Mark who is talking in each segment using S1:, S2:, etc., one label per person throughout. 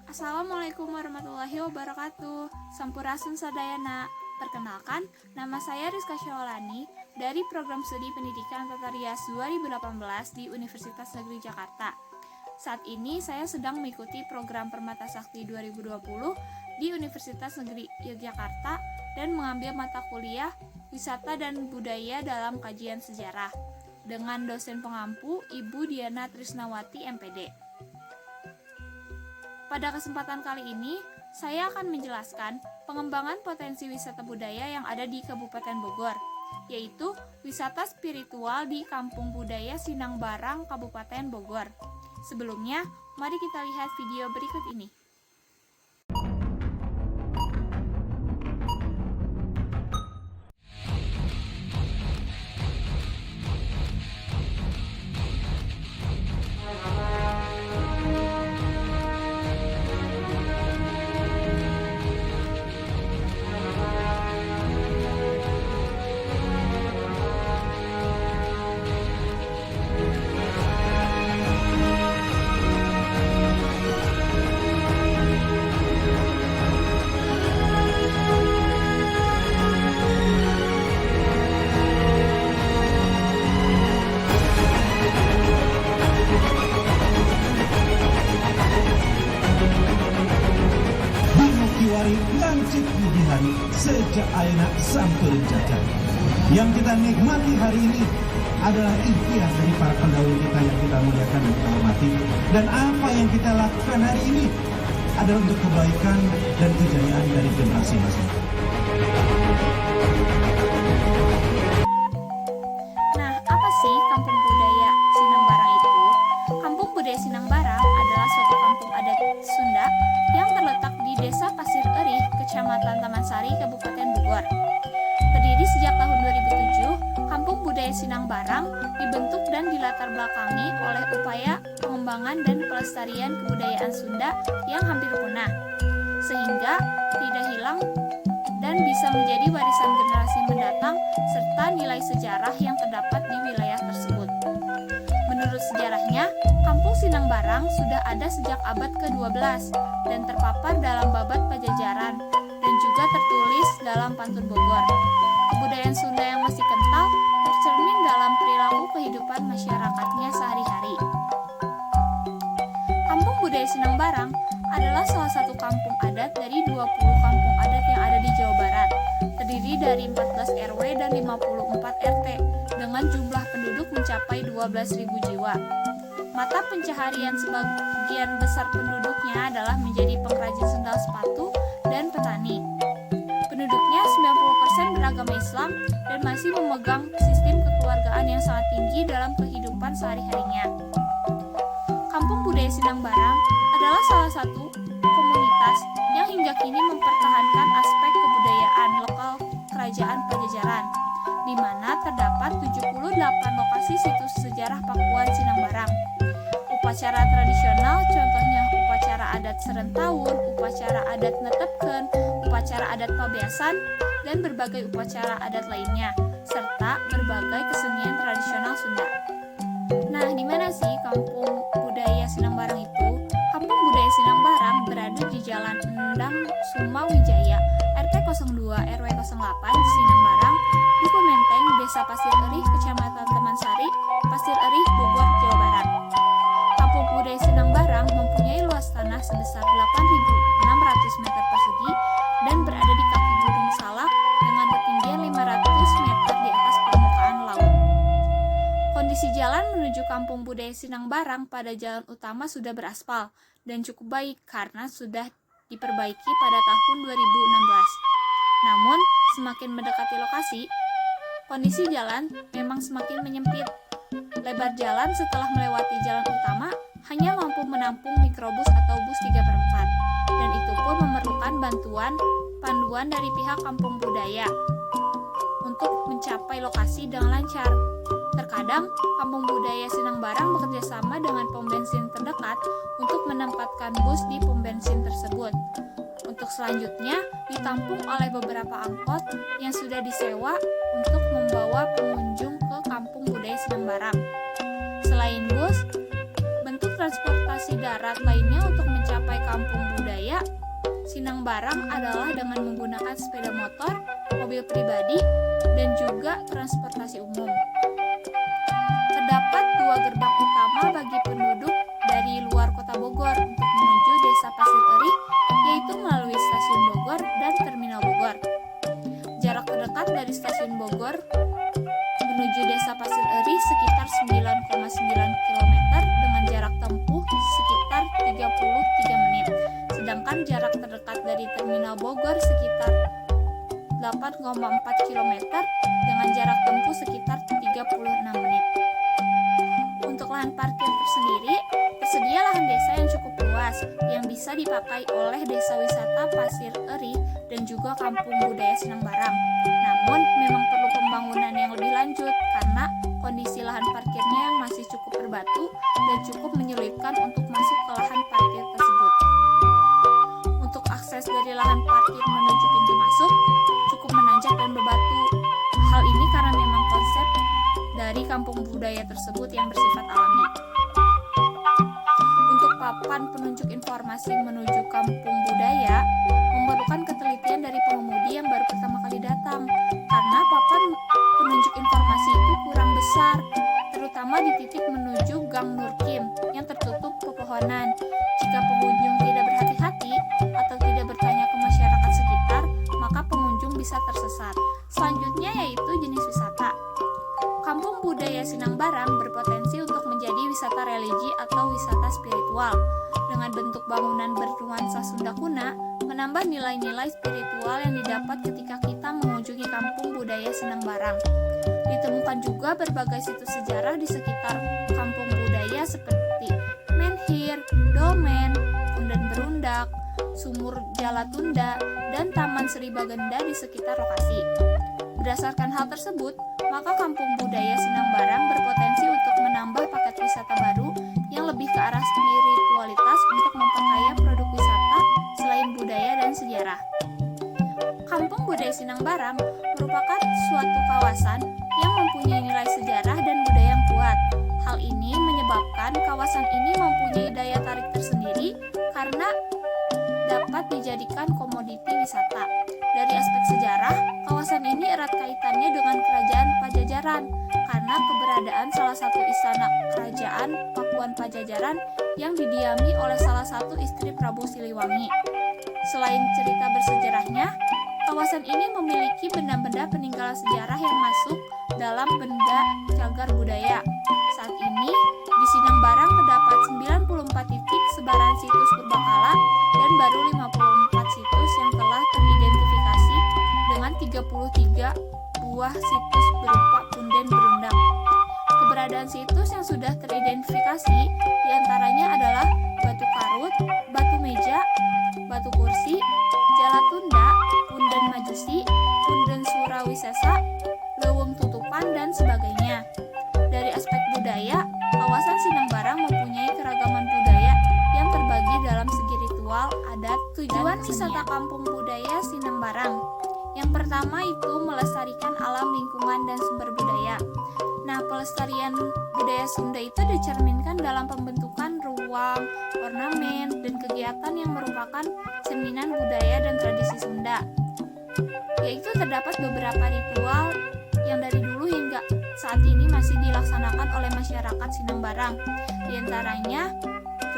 S1: Assalamualaikum warahmatullahi wabarakatuh. Sampurasun sadayana. Perkenalkan, nama saya Rizka Syawalani dari Program Studi Pendidikan Tata Rias 2018 di Universitas Negeri Jakarta. Saat ini saya sedang mengikuti program Permata Sakti 2020 di Universitas Negeri Yogyakarta dan mengambil mata kuliah Wisata dan Budaya dalam Kajian Sejarah dengan dosen pengampu Ibu Diana Trisnawati MPD. Pada kesempatan kali ini, saya akan menjelaskan pengembangan potensi wisata budaya yang ada di Kabupaten Bogor, yaitu wisata spiritual di Kampung Budaya Sinang Barang, Kabupaten Bogor. Sebelumnya, mari kita lihat video berikut ini.
S2: Lancip di hari sejak ayeuna sampeun jajan. Yang kita nikmati hari ini adalah ikhtiar dari para pendahulu kita yang kita muliakan dan kita hormati. Dan apa yang kita lakukan hari ini adalah untuk kebaikan dan kejayaan dari generasi masing-masing.
S1: Nah, apa sih Kampung Budaya Sinang Barang itu? Kampung Budaya Sinang Barang adalah suatu kampung adat Sunda yang terletak di Desa Pasir Erih, Kecamatan Taman Sari, Kabupaten Bogor. Berdiri sejak tahun 2007, Kampung Budaya Sinang Barang dibentuk dan dilatar belakangi oleh upaya pengembangan dan pelestarian kebudayaan Sunda yang hampir punah, sehingga tidak hilang dan bisa menjadi warisan generasi mendatang serta nilai sejarah yang terdapat di wilayah tersebut. Menurut sejarahnya, Kampung Sinang Barang sudah ada sejak abad ke-12 dan terpapar dalam Babad Pajajaran dan juga tertulis dalam Pantun Bogor. Kebudayaan Sunda yang masih kental tercermin dalam perilaku kehidupan masyarakatnya sehari-hari. Kampung Budaya Sinang Barang adalah salah satu kampung adat dari 20 kampung adat yang ada di Jawa Barat, terdiri dari 14 RW dan 54 RT dengan jumlah penduduk mencapai 12.000 jiwa. Mata pencaharian sebagian besar penduduknya adalah menjadi pengrajin sendal sepatu dan petani. Penduduknya 90% beragama Islam dan masih memegang sistem kekeluargaan yang sangat tinggi dalam kehidupan sehari-harinya. Kampung Budaya Sinang Barang adalah salah satu komunitas yang hingga kini mempertahankan aspek kebudayaan lokal Kerajaan Pajajaran, di mana terdapat 78 lokasi situs sejarah Pakuan Sinang Barang. Upacara tradisional contohnya upacara adat Serentahun, upacara adat Netepkeun, upacara adat Pabeasan, dan berbagai upacara adat lainnya, serta berbagai kesenian tradisional Sunda. Nah, di mana sih Kampung Budaya Sinang Barang itu? Kampung Budaya Sinang Barang berada di Jalan Endang Sumawijaya, RT 02 RW 08 Sinang Barang, Duku Menteng, Desa Pasir Erih, Kecamatan Taman Sari, Pasir Erih, Bogor, Jawa Barat. Kampung Budaya Sinang Barang mempunyai luas tanah sebesar 8.600 meter persegi dan berada di kaki Gunung Salak dengan ketinggian 500 meter di atas permukaan laut. Kondisi jalan menuju Kampung Budaya Sinang Barang pada jalan utama sudah beraspal dan cukup baik karena sudah diperbaiki pada tahun 2016. Namun, semakin mendekati lokasi, kondisi jalan memang semakin menyempit. Lebar jalan setelah melewati jalan utama hanya mampu menampung mikrobus atau bus 3/4, dan itu pun memerlukan bantuan panduan dari pihak Kampung Budaya untuk mencapai lokasi dengan lancar. Terkadang, Kampung Budaya Sinang Barang bekerja sama dengan pom bensin terdekat untuk menempatkan bus di pom bensin tersebut. Untuk selanjutnya, ditampung oleh beberapa angkot yang sudah disewa untuk membawa pengunjung ke Kampung Budaya Sinang Barang. Selain bus, bentuk transportasi darat lainnya untuk mencapai Kampung Budaya Sinang Barang adalah dengan menggunakan sepeda motor, mobil pribadi, dan juga transportasi umum. Terdapat 2 gerbang utama bagi penduduk dari luar kota Bogor untuk menuju Desa Pasir Eri, yaitu melalui Stasiun Bogor dan Terminal Bogor. Jarak terdekat dari Stasiun Bogor menuju Desa Pasir Eri sekitar 9,9 km dengan jarak tempuh sekitar 33 menit. Sedangkan jarak terdekat dari Terminal Bogor sekitar 8,4 km dengan jarak tempuh sekitar 36 menit. Untuk lahan parkir tersendiri, tersedia lahan desa yang cukup luas yang bisa dipakai oleh Desa Wisata Pasir Eri dan juga Kampung Budaya Sinang Barang. Namun, memang perlu pembangunan yang lebih lanjut karena kondisi lahan parkirnya yang masih cukup berbatu dan cukup menyulitkan untuk masuk ke lahan parkir tersebut. Untuk akses dari lahan parkir menuju pintu masuk cukup menanjak dan berbatu. Hal ini karena memang konsep dari kampung budaya tersebut yang bersifat alami. Untuk papan penunjuk informasi menuju kampung budaya memerlukan ketelitian dari pengemudi yang baru pertama kali datang karena papan penunjuk informasi itu kurang besar, terutama di titik menuju Gang Nurkim yang tertutup pepohonan. Jika pengunjung tidak berhati-hati atau tidak bertanya ke masyarakat sekitar, maka pengunjung bisa tersesat. Selanjutnya yaitu jenis wisata. Kampung Budaya Sinang Barang berpotensi untuk menjadi wisata religi atau wisata spiritual. Dengan bentuk bangunan bernuansa Sunda kuna, menambah nilai-nilai spiritual yang didapat ketika kita mengunjungi Kampung Budaya Sinang Barang. Ditemukan juga berbagai situs sejarah di sekitar Kampung Budaya seperti Menhir, Domen, Punden Berundak, Sumur Jalatunda, dan Taman Sri Bagenda di sekitar lokasi. Berdasarkan hal tersebut, maka Kampung Budaya Sinang Barang berpotensi untuk menambah paket wisata baru yang lebih ke arah spiritualitas untuk memperkaya produk wisata selain budaya dan sejarah. Kampung Budaya Sinang Barang merupakan suatu kawasan yang mempunyai nilai sejarah dan budaya yang kuat. Hal ini menyebabkan kawasan ini mempunyai daya tarik tersendiri karena dapat dijadikan komoditi wisata. Dari aspek sejarah, kawasan ini erat kaitannya dengan Kerajaan Pajajaran karena keberadaan salah satu istana Kerajaan Pakuan Pajajaran yang didiami oleh salah satu istri Prabu Siliwangi. Selain cerita bersejarahnya, kawasan ini memiliki benda-benda peninggalan sejarah yang masuk dalam benda cagar budaya. Saat ini, di Sinang Barang terdapat 94 titik sebaran situs purbakala dan baru 54 situs yang telah teridentifikasi dengan 33 buah situs berupa punden berundak. Keberadaan situs yang sudah teridentifikasi diantaranya adalah Batu Karut, Batu Meja, Batu Kursi, Jalatunda, Punden Majusi, Punden Surawisesa, Leuweung Tutupan, dan sebagainya. Dari aspek budaya, kawasan Sinang Barang mempunyai keragaman budaya yang terbagi dalam segi ritual, adat, tujuan wisata kampung budaya Sinang Barang. Yang pertama itu melestarikan alam lingkungan dan sumber budaya. Nah, pelestarian budaya Sunda itu dicerminkan dalam pembentukan ruang, ornamen, dan kegiatan yang merupakan cerminan budaya dan tradisi Sunda. Yaitu terdapat beberapa ritual yang dari dulu hingga saat ini masih dilaksanakan oleh masyarakat Sinang Barang. Di antaranya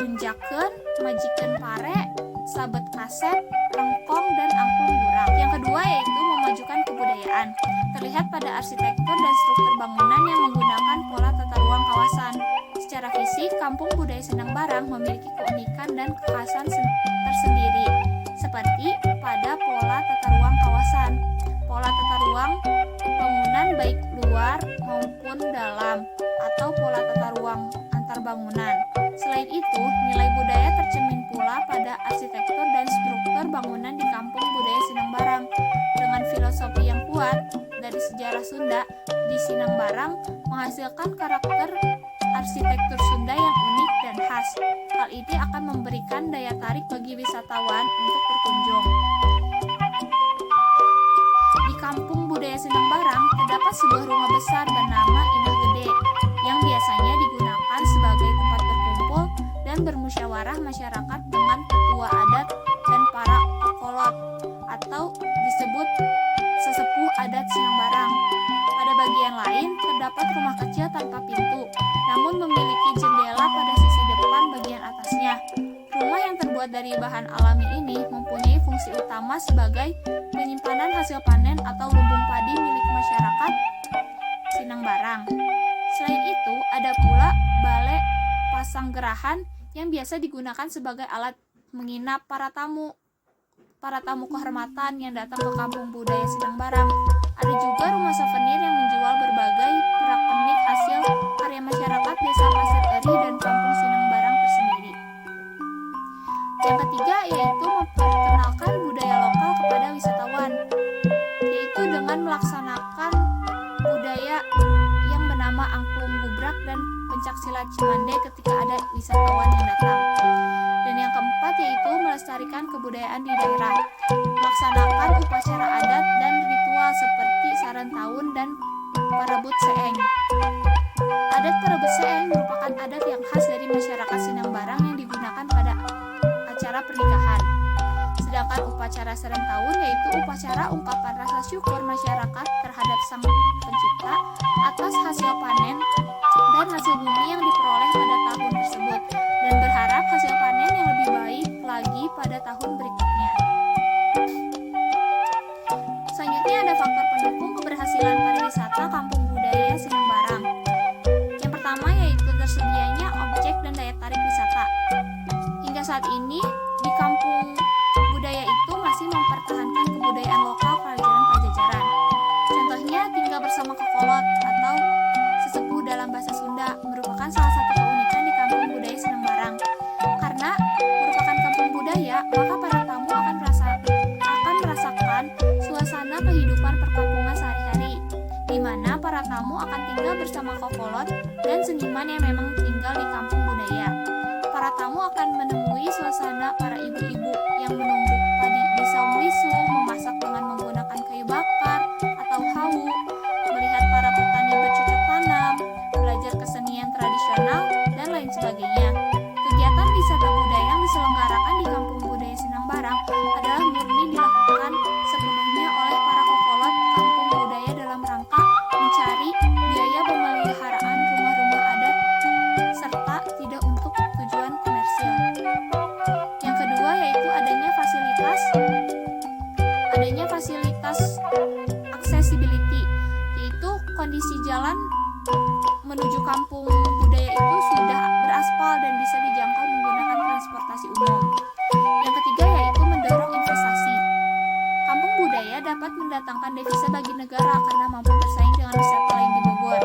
S1: runjakeun, majikeun pare, sabet kaset, rengkong, dan angklung durang. Yang kedua yaitu memajukan kebudayaan. Terlihat pada arsitektur dan struktur bangunan yang menggunakan pola tata ruang kawasan. Secara fisik, Kampung Budaya Sinang Barang memiliki keunikan dan kekhasan tersendiri, seperti pada pola tata ruang kawasan. Pola tata ruang bangunan baik luar maupun dalam, atau pola tata ruang antar bangunan. Selain itu, nilai budaya tercermin pula pada arsitektur dan struktur bangunan di Kampung Budaya Sinang Barang. Dengan filosofi yang kuat dari sejarah Sunda di Sinang Barang menghasilkan karakter arsitektur Sunda yang unik dan khas. Hal ini akan memberikan daya tarik bagi wisatawan untuk berkunjung. Di Kampung Budaya Sinang Barang terdapat sebuah rumah besar bernama Indah Gede yang biasanya digunakan sebagai tempat berkumpul dan bermusyawarah masyarakat dengan petua adat dan para terdapat rumah kecil tanpa pintu, namun memiliki jendela pada sisi depan bagian atasnya. Rumah yang terbuat dari bahan alami ini mempunyai fungsi utama sebagai penyimpanan hasil panen atau lumbung padi milik masyarakat Sinangbarang. Selain itu, ada pula balai pasanggerahan yang biasa digunakan sebagai alat menginap para tamu kehormatan yang datang ke kampung budaya Sinangbarang. Ada juga rumah souvenir yang menjual berbagai pernak-pernik hasil karya masyarakat desa Pasir Eri dan kampung Sinangbarang tersendiri. Yang ketiga yaitu memperkenalkan budaya lokal kepada wisatawan, yaitu dengan melaksanakan budaya yang bernama angklung gubrak dan pencaksilat Cimande ketika ada wisatawan yang datang. Dan yang keempat yaitu melestarikan kebudayaan di daerah, melaksanakan upacara adat dan ritual seperti saran tahun dan parebut seeng. Adat parebut seeng merupakan adat yang khas dari masyarakat Sinangbarang yang digunakan pada acara pernikahan. Sedangkan upacara saran tahun yaitu upacara ungkapan rasa syukur masyarakat terhadap Sang Pencipta atas hasil panen dan hasil bumi yang diperoleh pada tahun tersebut, dan berharap hasil panen yang lebih baik lagi pada tahun berikutnya. Selanjutnya ada faktor pendukung keberhasilan pariwisata kampung budaya Sinangbarang. Yang pertama yaitu tersedianya objek dan daya tarik wisata. Hingga saat ini di kampung budaya itu masih mempertahankan kebudayaan lokal kerajaan Pajajaran. Contohnya tinggal bersama kokolot atau sesepuh dalam bahasa Sunda merupakan salah satu keunikan di kampung budaya Sinangbarang. Karena merupakan kampung budaya, maka para tamu akan merasakan suasana kehidupan perkampungan sehari-hari, di mana para tamu akan tinggal bersama kokolot dan seniman yang memang tinggal di kampung budaya. Para tamu akan menemui suasana para ibu-ibu yang menumbuk padi di saung lisung, memasak dengan menggunakan kayu bakar atau hawu, melihat para petani bercocok tanam, belajar kesenian tradisional, dan lain sebagainya. Kegiatan wisata budaya yang diselenggarakan di kampung budaya Sinangbarang adalah murni dilakukan sepenuhnya oleh para kokolot kampung budaya dalam rangka mencari biaya pemeliharaan rumah-rumah adat serta tidak untuk tujuan komersil. Yang kedua yaitu adanya fasilitas accessibility, yaitu kondisi jalan menuju kampung budaya itu sudah beraspal dan bisa dijangkau menggunakan transportasi umum. Yang ketiga yaitu mendorong investasi. Kampung budaya dapat mendatangkan devisa bagi negara karena mampu bersaing dengan wisata lain di Bogor.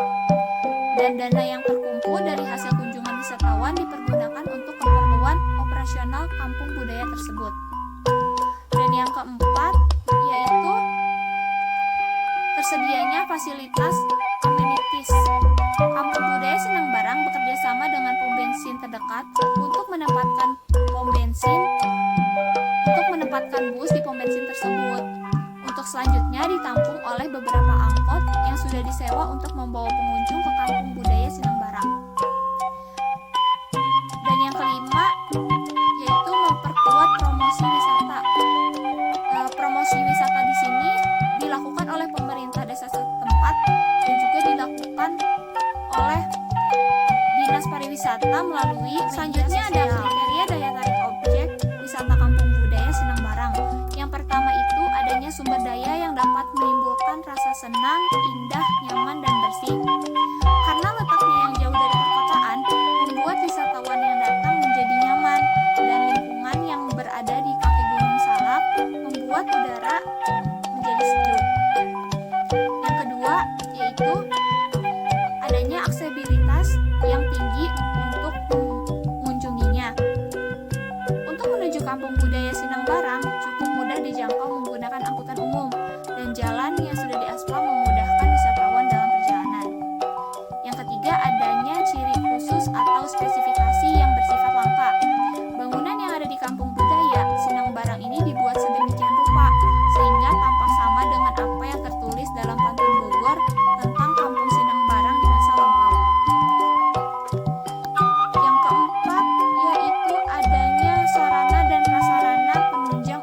S1: Dan dana yang terkumpul dari hasil kunjungan wisatawan dipergunakan untuk keperluan operasional kampung budaya tersebut. Dan yang keempat yaitu tersedianya fasilitas amenities. Kampung budaya Sinangbarang bekerja sama dengan pom bensin terdekat untuk menempatkan bus di pom bensin tersebut. Untuk selanjutnya ditampung oleh beberapa angkot yang sudah disewa untuk membawa pengunjung ke kampung budaya Sinangbarang. Dan yang kelima yaitu memperkuat promosi wisata. Promosi wisata di sini dilakukan oleh pemerintah desa setempat dan juga dilakukan oleh Dinas Pariwisata melalui selanjutnya ada kriteria daya tarik objek wisata kampung budaya Sinangbarang. Yang pertama itu adanya sumber daya yang dapat menimbulkan rasa senang, indah, nyaman, dan bersih. Karena letaknya yang jauh dari perkotaan, membuat wisatawan yang datang menjadi nyaman, dan lingkungan yang berada di kaki Gunung Salak membuat udara menjadi sejuk. Yang kedua yaitu adanya aksesibilitas yang tinggi untuk mengunjunginya. Untuk menuju kampung budaya Sinangbarang cukup mudah dijangkau menggunakan angkutan umum dan jalan yang sudah diaspal memudahkan wisatawan dalam perjalanan. Yang ketiga adanya ciri khusus atau spesifikasi yang bersifat langka. Bangunan yang ada di kampung budaya Sinangbarang ini dibuat sedemikian rupa sehingga tampak sama dengan apa yang tertulis dalam pantun Bogor tentang kampung Sinangbarang di masa lampau. Yang keempat yaitu adanya sarana dan prasarana penunjang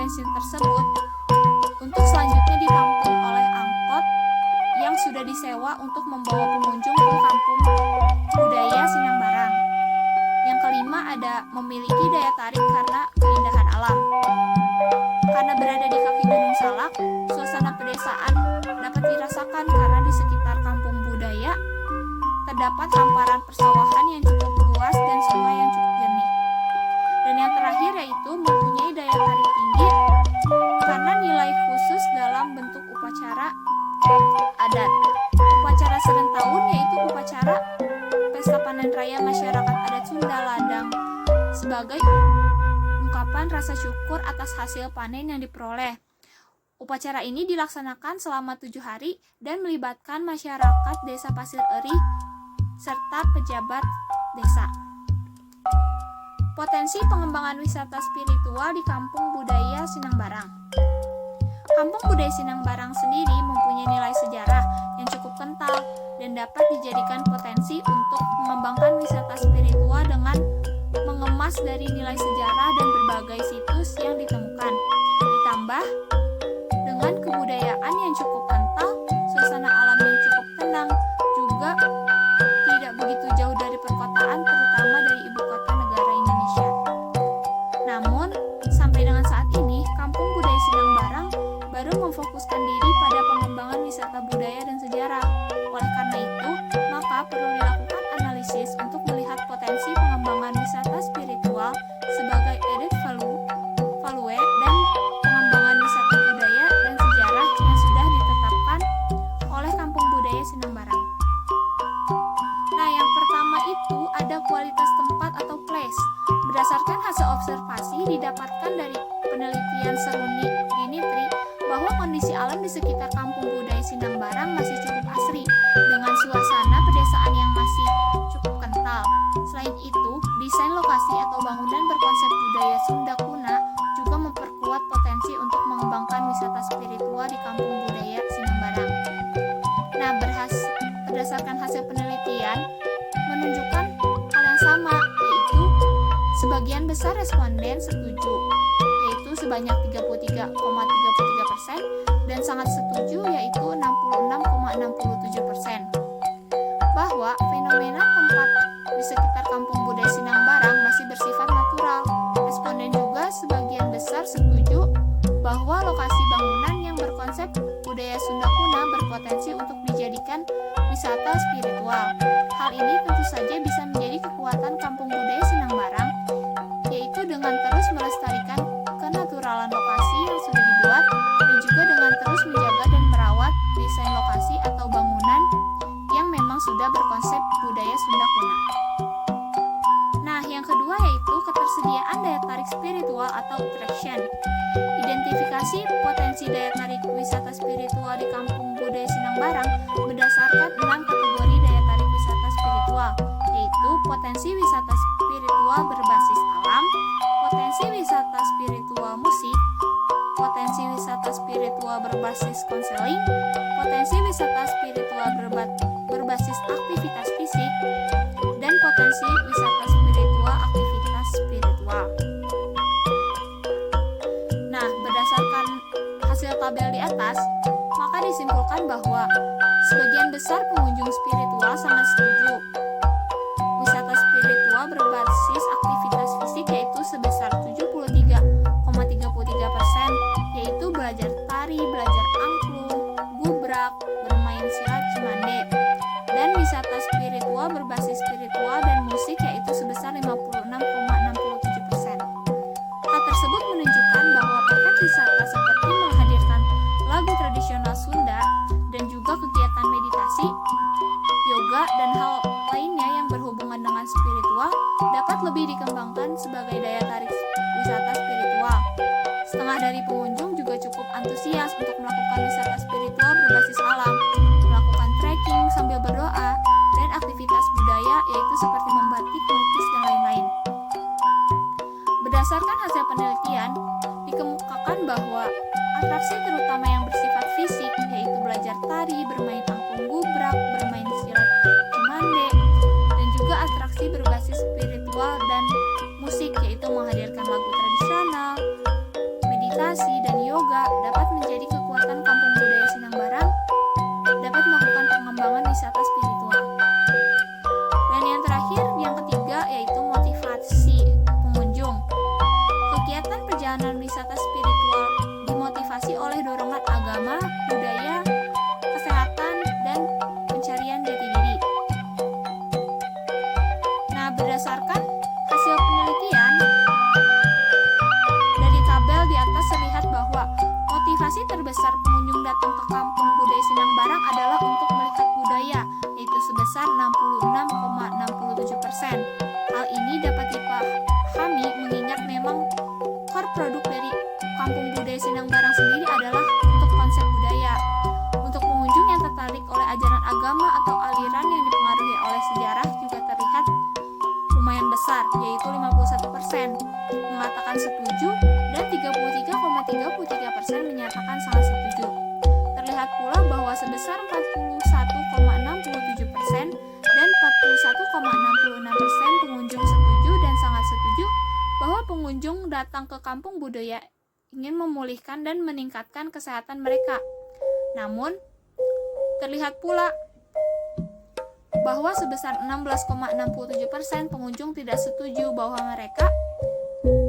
S1: bensin tersebut untuk selanjutnya ditampung oleh angkot yang sudah disewa untuk membawa pengunjung ke kampung budaya Sinangbarang. Yang kelima ada memiliki daya tarik karena keindahan alam. Karena berada di kaki Gunung Salak, suasana pedesaan dapat dirasakan karena di sekitar kampung budaya terdapat hamparan persawahan yang cukup luas dan sungai yang cukup jernih. Dan yang terakhir yaitu mempunyai daya tarik tinggi karena nilai khusus dalam bentuk upacara adat. Upacara serentahun yaitu upacara pesta panen raya masyarakat adat Sunda Ladang sebagai ungkapan rasa syukur atas hasil panen yang diperoleh. Upacara ini dilaksanakan selama 7 hari dan melibatkan masyarakat desa Pasir Eri serta pejabat desa. Potensi pengembangan wisata spiritual di Kampung Budaya Sinangbarang. Kampung Budaya Sinangbarang sendiri mempunyai nilai sejarah yang cukup kental dan dapat dijadikan potensi untuk mengembangkan wisata spiritual dengan mengemas dari nilai sejarah dan berbagai situs yang ditemukan. Ditambah dengan kebudayaan yang cukup kental, suasana alam yang cukup tenang, juga tidak begitu jauh dari perkotaan, terutama dari ibu kota negara Indonesia. Namun, sampai dengan saat ini, Kampung Budaya Sinangbarang baru memfokuskan diri pada pengembangan wisata budaya dan sejarah. Oleh karena itu, maka perlu dilakukan analisis untuk melihat potensi pengembangan wisata spiritual sebagai added value dan pengembangan wisata budaya dan sejarah yang sudah ditetapkan oleh Kampung Budaya Sinangbarang. Nah, yang pertama itu ada kualitas tempat atau place. Berdasarkan hasil observasi didapatkan dari penelitian Seruni Dinitri bahwa kondisi alam di sekitar Kampung Budaya Sinangbarang masih cukup asri dengan suasana pedesaan yang masih cukup kental. Selain itu, desain lokasi atau bangunan berkonsep budaya Sunda kuna juga memperkuat potensi untuk mengembangkan wisata spiritual di Kampung Budaya Sinangbarang. Nah, berdasarkan hasil penelitian menunjukkan hal yang sama, yaitu sebagian besar responden setuju, yaitu sebanyak 33,33% dan sangat setuju yaitu 66,67%. Bahwa fenomena tempat di sekitar Kampung Budaya Sinangbarang masih bersifat natural. Responden juga sebagian besar setuju bahwa lokasi bangunan yang berkonsep budaya Sunda kuna berpotensi untuk dijadikan wisata spiritual. Hal ini tentu saja bisa menjadi kekuatan Kampung Budaya Sinangbarang, yaitu dengan terus melestarikan kenaturalan lokasi yang sudah dibuat dan juga dengan terus menjaga dan merawat desain lokasi atau bangunan yang memang sudah berkonsep budaya Sunda kuna. Nah, yang kedua yaitu ketersediaan daya tarik spiritual atau attraction. Identifikasi potensi daya tarik wisata spiritual di Kampung Budaya Sinangbarang berdasarkan 6 kategori daya tarik wisata spiritual, yaitu potensi wisata spiritual berbasis alam, potensi wisata spiritual musik, potensi wisata spiritual berbasis konseling, potensi wisata spiritual berbasis aktivitas fisik, dan potensi wisata spiritual aktivitas spiritual. Nah, berdasarkan hasil tabel di atas, maka disimpulkan bahwa sebagian besar pengunjung spiritual sangat setuju wisata spiritual berbasis aktivitas fisik yaitu sebesar 73,33%, yaitu belajar tari, belajar angklung, gubrak, bermain silat cimande, dan wisata spiritual berbasis spiritual dan musik yaitu sebesar 56,67%. Hal tersebut menunjukkan bahwa paket wisata seperti menghadirkan lagu tradisional Sunda dan juga kegiatan meditasi, yoga, dan hal lainnya yang berhubungan dengan spiritual dapat lebih dikembangkan sebagai daya tarik wisata spiritual. Setengah dari pengunjung juga cukup antusias untuk melakukan wisata spiritual berbasis alam, melakukan trekking sambil berdoa, dan aktivitas budaya yaitu seperti membatik, melukis, dan lain-lain. Berdasarkan hasil penelitian, dikemukakan bahwa atraksi terutama yang bersifat fisik yaitu belajar tari, bermain angklung gubrak, bermain silat cimande, agama, budaya, kesehatan, dan pencarian jati diri. Nah, berdasarkan hasil penelitian, dari tabel di atas terlihat bahwa motivasi terbesar pengunjung datang ke Kampung Budaya Sinang Barang adalah untuk melihat budaya, yaitu sebesar 66,67%. Hal ini dapat dipahami mengingat memang core produk dari Kampung Budaya Sinang Barang sendiri adalah untuk konsep budaya. Untuk pengunjung yang tertarik oleh ajaran agama atau aliran yang dipengaruhi oleh sejarah juga terlihat lumayan besar, yaitu 51% mengatakan setuju dan 33,33% menyatakan sangat setuju. Terlihat pula bahwa sebesar 41,67% dan 41,66% pengunjung setuju dan sangat setuju bahwa pengunjung datang ke kampung budaya ingin memulihkan dan meningkatkan kesehatan mereka. Namun, terlihat pula bahwa sebesar 16,67% pengunjung tidak setuju bahwa mereka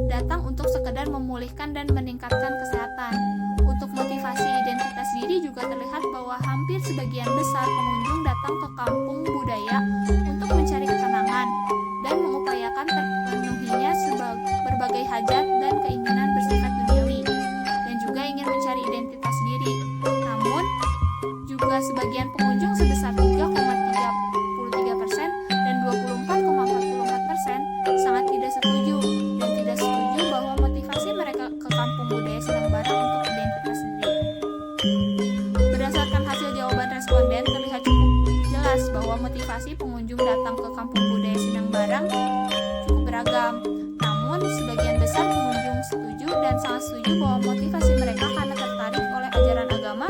S1: datang untuk sekedar memulihkan dan meningkatkan kesehatan. Untuk motivasi identitas diri juga terlihat bahwa hampir sebagian besar pengunjung datang ke kampung budaya untuk mencari ketenangan dan mengupayakan terpenuhinya berbagai hajat dan keinginan bersifat duniawi, dan juga ingin mencari identitas diri. Namun, juga sebagian pengunjung sebesar 3,33% dan 24,44% sangat tidak setuju dan tidak setuju bahwa motivasi mereka ke Kampung Budaya Sinang Barang untuk identitas diri. Berdasarkan hasil jawaban responden, terlihat cukup jelas bahwa motivasi pengunjung datang ke Kampung Budaya Sinang Barang cukup beragam. Namun, sebagian besar pengunjung setuju dan sangat setuju bahwa motivasi mereka karena tertarik oleh ajaran agama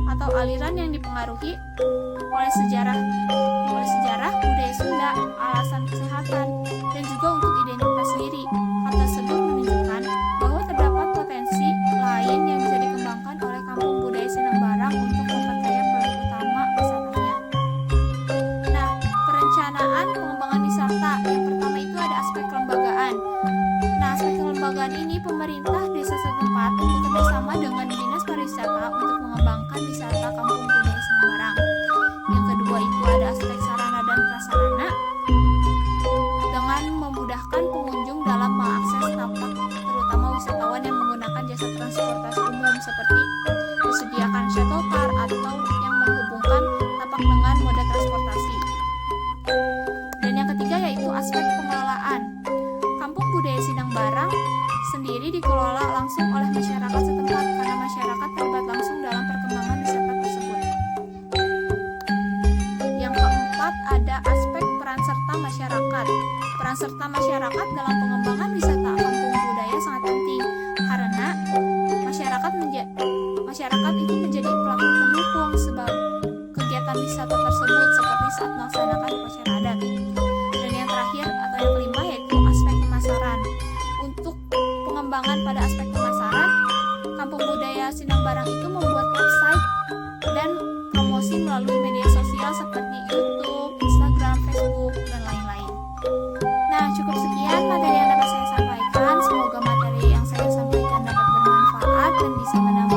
S1: atau aliran yang dipengaruhi oleh sejarah budaya Sunda, alasan kesehatan, dan juga untuk identitas diri. Hal tersebut menunjukkan bahwa terdapat potensi lain yang bisa dikembangkan oleh Kampung Budaya Sinang Barang untuk memperkaya produk utama wisatanya. Nah, perencanaan pengembangan wisata yang pertama itu ada aspek kelembagaan. Nah, aspek kelembagaan ini pemerintah desa setempat bekerjasama dengan Dinas Pariwisata untuk mengembangkan wisata Kampung Budaya Sinang Barang. Yang kedua itu ada aspek sarana dan prasarana dengan memudahkan pengunjung dalam mengakses tapak, terutama wisatawan yang menggunakan jasa transportasi umum seperti disediakan shuttle car atau yang menghubungkan tapak dengan moda transportasi. Dan yang ketiga yaitu aspek pengelolaan. Kampung Budaya Sinang Barang sendiri dikelola langsung oleh masyarakat setempat karena masyarakat terlibat langsung dalam perkembangan wisata tersebut. Yang keempat ada aspek peran serta masyarakat. Peran serta masyarakat dalam pengembangan wisata kampung budaya sangat penting karena masyarakat itu menjadi pelaku pendukung sebab kegiatan wisata tersebut seperti saat melaksanakan upacara adat. Dan yang terakhir atau yang kelima yaitu aspek pemasaran. Untuk pengembangan pada aspek pemasaran, Kampung Budaya Sinang Barang itu membuat website dan promosi melalui media sosial seperti YouTube, Instagram, Facebook, dan lain-lain. Nah, cukup sekian materi yang dapat saya sampaikan. Semoga materi yang saya sampaikan dapat bermanfaat dan bisa menambah